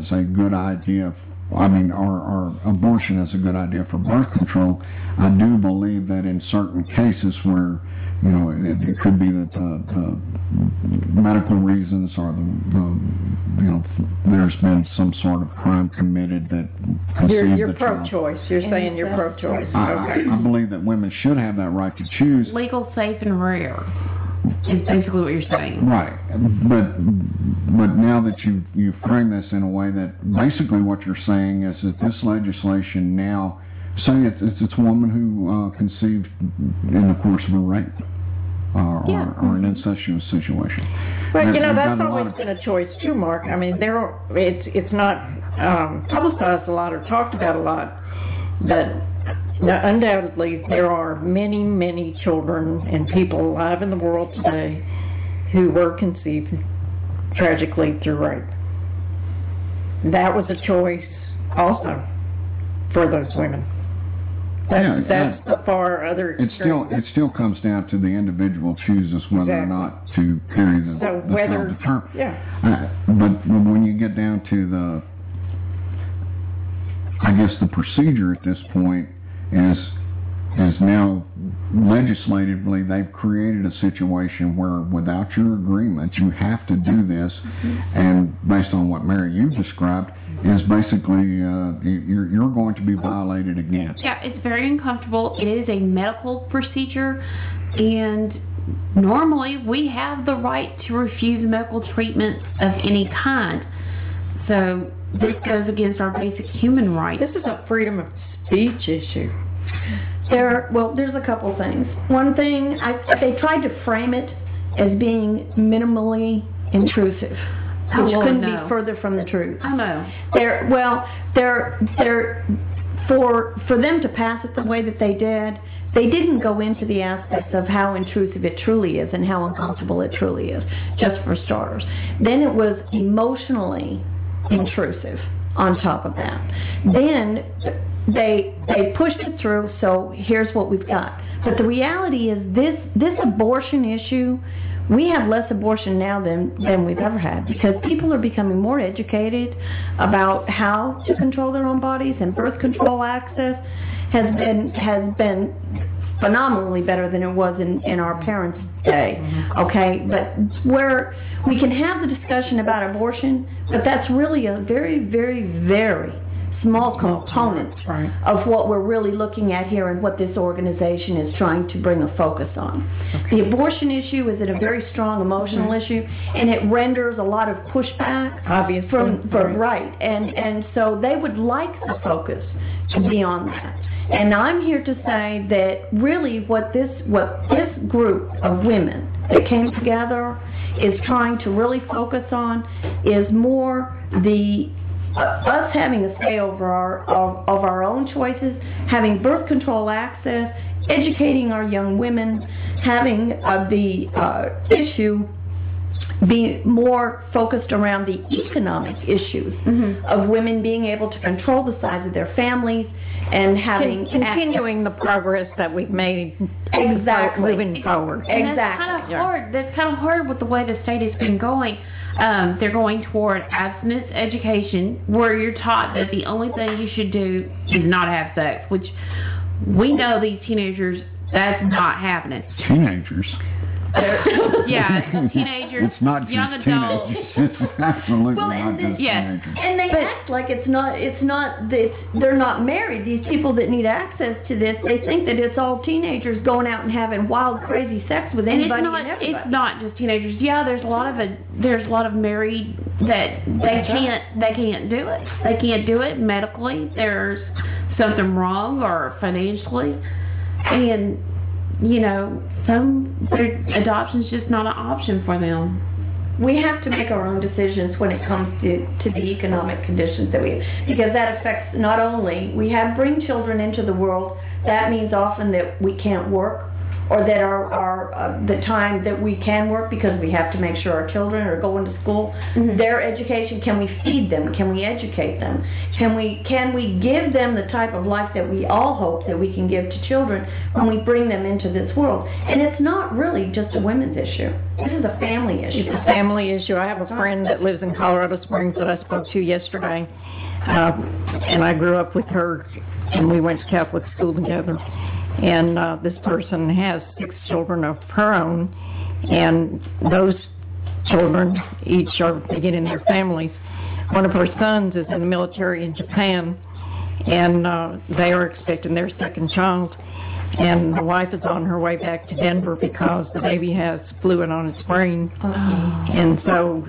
it's a good idea, or abortion is a good idea for birth control, I do believe that in certain cases where, it could be that the medical reasons or there's been some sort of crime committed that you're pro-choice. You're saying you're pro-choice. I believe that women should have that right to choose. Legal, safe, and rare is basically what you're saying. Right. But now that you frame this in a way that basically what you're saying is that this legislation now, say it's a woman who conceived in the course of a rape or an incestuous situation. But that's always been a choice too, Mark. I mean, it's not publicized a lot or talked about a lot, but undoubtedly there are many, many children and people alive in the world today who were conceived tragically through rape. That was a choice also for those women. That's the far other extreme. It still comes down to the individual chooses whether or not to carry the child to term. Yeah. But when you get down to the procedure at this point is now legislatively they've created a situation where without your agreement you have to do this, and based on what Mary you described is basically you're going to be violated against. Yeah, it's very uncomfortable. It is a medical procedure, and normally we have the right to refuse medical treatment of any kind. So this goes against our basic human rights. This is a freedom of speech issue. There's a couple things. One thing, they tried to frame it as being minimally intrusive, which couldn't be further from the truth. I know. For them to pass it the way that they did, they didn't go into the aspects of how intrusive it truly is and how uncomfortable it truly is, just for starters. Then it was emotionally intrusive on top of that. Then they pushed it through, so here's what we've got. But the reality is this abortion issue, we have less abortion now than we've ever had, because people are becoming more educated about how to control their own bodies, and birth control access has been phenomenally better than it was in our parents' day. Okay, but where we can have the discussion about abortion, but that's really a very, very, very small component of what we're really looking at here and what this organization is trying to bring a focus on. The abortion issue is a very strong emotional issue, and it renders a lot of pushback, obviously, and so they would like the focus to be on that. And I'm here to say that really what this group of women that came together is trying to really focus on is more us having a say over our own choices, having birth control access, educating our young women, having the issue be more focused around the economic issues of women being able to control the size of their families and having continuing the progress that we've made moving forward. And that's kind of hard. That's kind of hard with the way the state has been going. They're going toward abstinence education, where you're taught that the only thing you should do is not have sex, which we know these teenagers, that's not happening. Teenagers? Teenagers, it's not young just adults. Teenagers. It's absolutely not just teenagers. And they act like they're not married. These people that need access to this, they think that it's all teenagers going out and having wild, crazy sex with anybody and everybody. It's not just teenagers. Yeah, there's a lot of married that they can't do it. They can't do it medically. There's something wrong or financially, and adoption's just not an option for them. We have to make our own decisions when it comes to the economic conditions that we have, because that affects not only, bring children into the world, that means often that we can't work or that are the time that we can work because we have to make sure our children are going to school. Their education, can we feed them? Can we educate them? Can we give them the type of life that we all hope that we can give to children when we bring them into this world? And it's not really just a women's issue. This is a family issue. It's a family issue. I have a friend that lives in Colorado Springs that I spoke to yesterday, and I grew up with her, and we went to Catholic school together. And this person has 6 children of her own, and those children each are beginning their families. One of her sons is in the military in Japan, and they are expecting their 2nd child. And the wife is on her way back to Denver because the baby has fluid on its brain. And so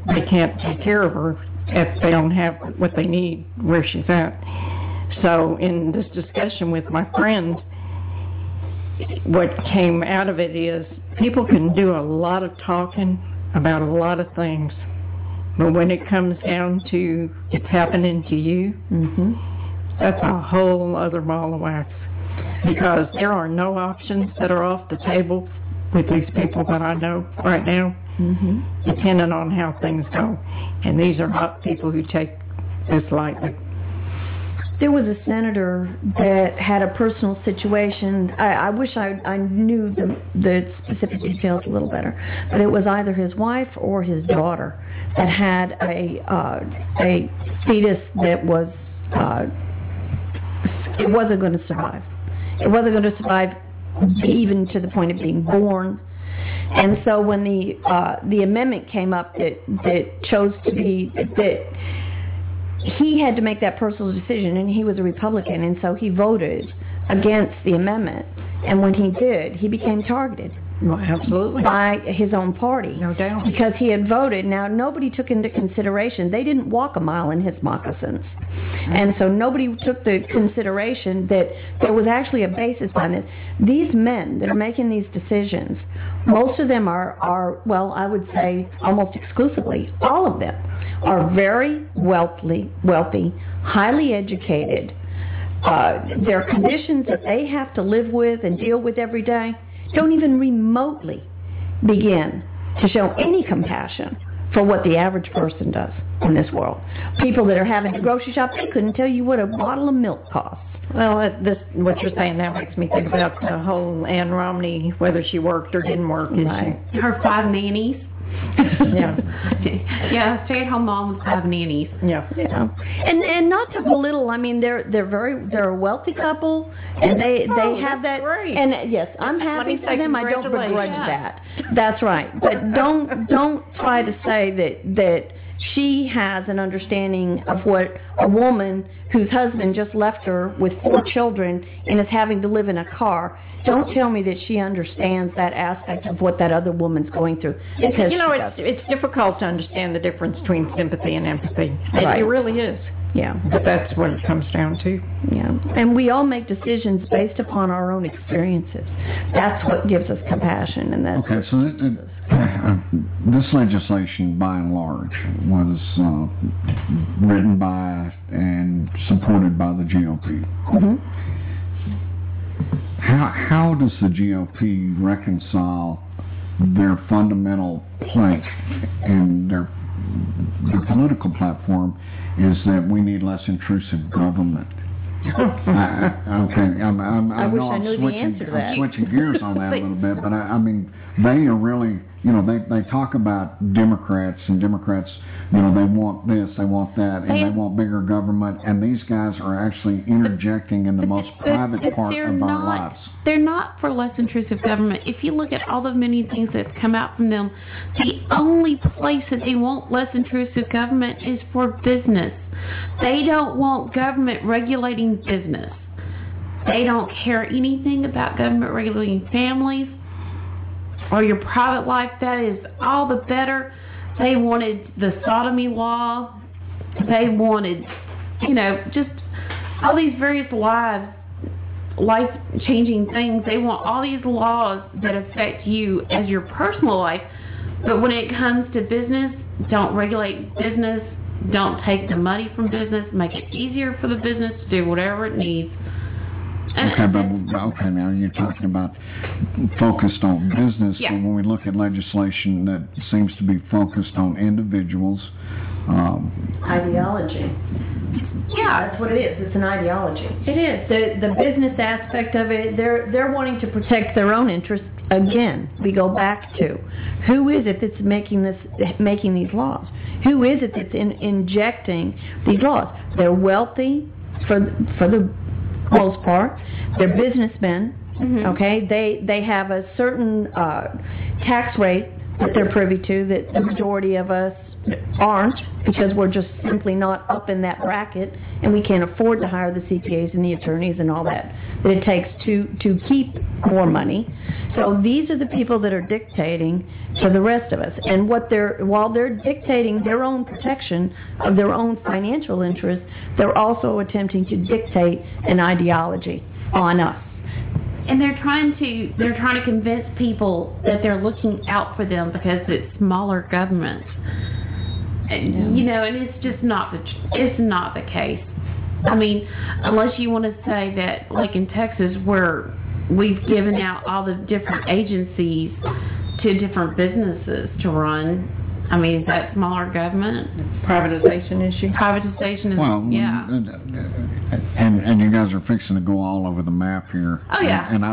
they can't take care of her if they don't have what they need where she's at. So in this discussion with my friend, what came out of it is people can do a lot of talking about a lot of things, but when it comes down to it's happening to you, that's a whole other ball of wax. Because there are no options that are off the table with these people that I know right now, depending on how things go. And these are not people who take this lightly. There was a senator that had a personal situation. I wish I knew the specific details a little better, but it was either his wife or his daughter that had a fetus that was it wasn't going to survive. It wasn't going to survive even to the point of being born. And so when the amendment came up that chose to be that he had to make that personal decision, and he was a Republican, and so he voted against the amendment. And when he did, he became targeted. Well, absolutely. By his own party. No doubt. Because he had voted. Now, nobody took into consideration, they didn't walk a mile in his moccasins. And so nobody took the consideration that there was actually a basis on it. These men that are making these decisions, most of them are well, I would say almost exclusively, all of them are very wealthy, highly educated. Their conditions that they have to live with and deal with every day don't even remotely begin to show any compassion for what the average person does in this world. People that are having to grocery shop, they couldn't tell you what a bottle of milk costs. Well, what you're saying now makes me think about the whole Ann Romney, whether she worked or didn't work. Right. Her 5 nannies. Yeah, stay-at-home mom with 5 nannies. Yeah. And not to belittle. I mean, they're a wealthy couple, and they have that. Great. And yes, I'm happy for them. I don't begrudge that. That's right. But don't try to say that she has an understanding of what a woman whose husband just left her with 4 children and is having to live in a car. Don't tell me that she understands that aspect of what that other woman's going through. Because it's difficult to understand the difference between sympathy and empathy. Right. It really is. Yeah. But that's what it comes down to. Yeah. And we all make decisions based upon our own experiences. That's what gives us compassion. And that's okay, so this legislation, by and large, was written by and supported by the GOP. How does the GOP reconcile their fundamental plank and their political platform is that we need less intrusive government? I wish I knew the answer to that. I'm switching gears on that a little bit, but I mean, they are really, they talk about Democrats, and Democrats, they want this, they want that, and they want bigger government, and these guys are actually interjecting in the most private part of our lives. They're not for less intrusive government. If you look at all the many things that come out from them, the only place that they want less intrusive government is for business. They don't want government regulating business. They don't care anything about government regulating families or your private life. That is all the better. They wanted the sodomy law. They wanted, just all these various life-changing things. They want all these laws that affect you as your personal life. But when it comes to business, don't regulate business. Don't take the money from business. Make it easier for the business to do whatever it needs. Okay, but now you're talking about focused on business. Yeah. But when we look at legislation that seems to be focused on individuals, ideology. Yeah, That's what it is. It's an ideology. it is. The business aspect of it, they're wanting to protect their own interests. Again, we go back to who is it that's making these laws? Who is it that's injecting these laws? They're wealthy for the most part. They're businessmen. Mm-hmm. Okay, they have a certain tax rate that they're privy to that the majority of us aren't, because we're just simply not up in that bracket, and we can't afford to hire the CPAs and the attorneys and all that it takes to keep more money. So these are the people that are dictating to the rest of us. And while they're dictating their own protection of their own financial interests, they're also attempting to dictate an ideology on us. And they're trying to convince people that they're looking out for them because it's smaller governments. And, you know, and it's just not the case. I mean, unless you want to say that, like in Texas, where we've given out all the different agencies to different businesses to run. I mean, is that smaller government? Privatization issue? Privatization is, well, yeah. And you guys are fixing to go all over the map here. Oh, yeah. And I,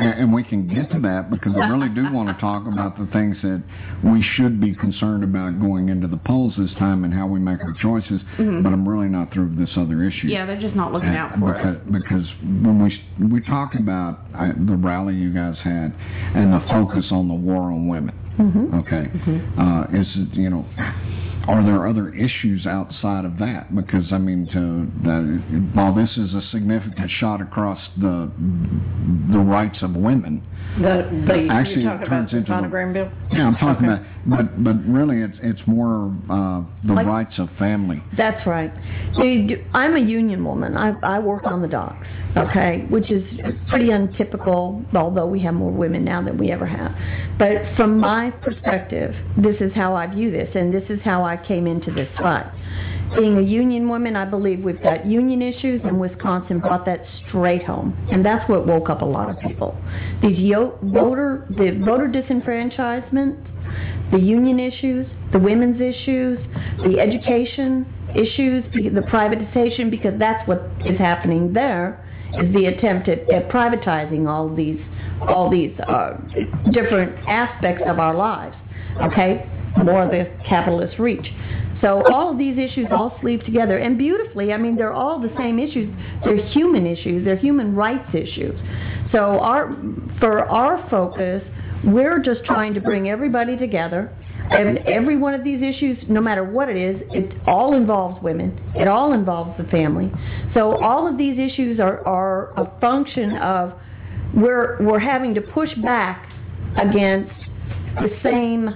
and we can get to that, because I really do want to talk about the things that we should be concerned about going into the polls this time and how we make our choices. Mm-hmm. But I'm really not through with this other issue. Yeah, they're just not looking out for us. Because when we talk about the rally you guys had and the focus on the war on women. Mm-hmm. Okay. Mm-hmm. Are there other issues outside of that? Because, I mean, while this is a significant shot across the rights of women, Actually, you're talking about the sonogram bill? Yeah, I'm talking about, but really it's more the rights of family. That's right. I'm a union woman. I work on the docks, okay, which is pretty untypical, although we have more women now than we ever have. But from my perspective, this is how I view this, and this is how I came into this fight. Being a union woman, I believe we've got union issues, and Wisconsin brought that straight home. And that's what woke up a lot of people. These voter disenfranchisement, the union issues, the women's issues, the education issues, the privatization, because that's what is happening there, is the attempt at privatizing all these different aspects of our lives. Okay? More of the capitalist reach. So all of these issues all sleep together, and beautifully, I mean, they're all the same issues. They're human issues. They're human rights issues. So for our focus, we're just trying to bring everybody together. And every one of these issues, no matter what it is, it all involves women. It all involves the family. So all of these issues are a function of we're having to push back against the same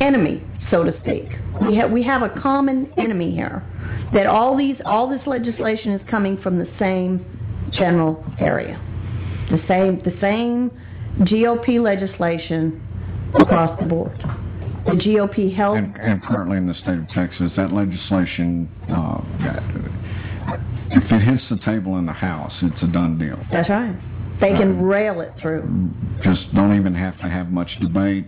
enemy, so to speak. We have a common enemy here. That all this legislation is coming from the same general area. The same GOP legislation across the board. The GOP held... And currently in the state of Texas, that legislation, if it hits the table in the House, it's a done deal. That's right. They can rail it through. Just don't even have to have much debate,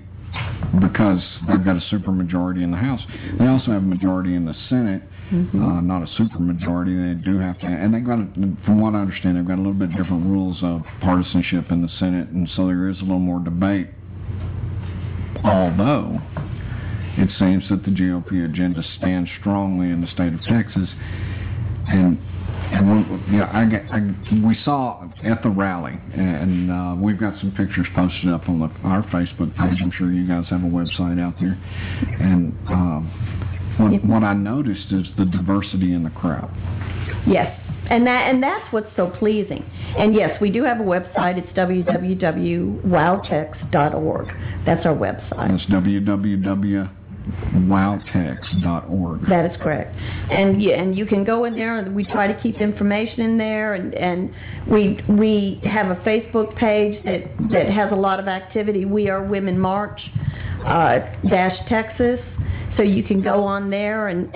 because they've got a supermajority in the House. They also have a majority in the Senate, not a supermajority. They do have to, and from what I understand, they've got a little bit different rules of partisanship in the Senate, and so there is a little more debate. Although it seems that the GOP agenda stands strongly in the state of Texas, and we saw at the rally, and we've got some pictures posted up on our Facebook page. I'm sure you guys have a website out there. And what I noticed is the diversity in the crowd. Yes, and that's what's so pleasing. And yes, we do have a website. It's www.wowtex.org. That's our website. That's www.wowtex.org. That is correct. And you can go in there, and we try to keep information in there, and we have a Facebook page that has a lot of activity. We are Women March Texas. So you can go on there and